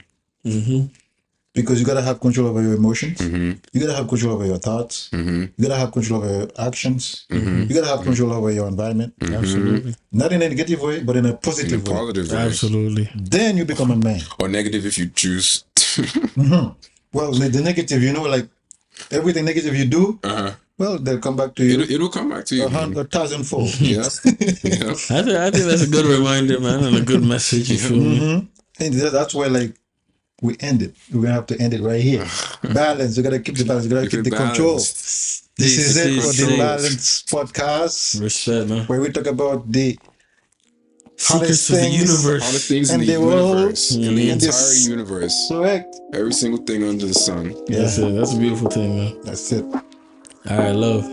Because you gotta have control over your emotions. You gotta have control over your thoughts. You gotta have control over your actions. You gotta have control over your environment. Absolutely. Not in a negative way, but in a positive way. Absolutely. Then you become a man. Or negative if you choose. Well, the negative, like everything negative you do, well, they'll come back to you. It'll come back to you. 1,000-fold. Yeah. I think that's a good reminder, man, and a good message. You feel me? And that's where like we end it. We're gonna have to end it right here. Balance. We gotta keep the balance. We gotta keep the control. This is it for the Balance Podcast. Respect, man. Where we talk about the secrets of the universe, hottest things in the universe, in the entire universe. Correct. Every single thing under the sun. Yeah. That's a beautiful thing, man. That's it. All right, love.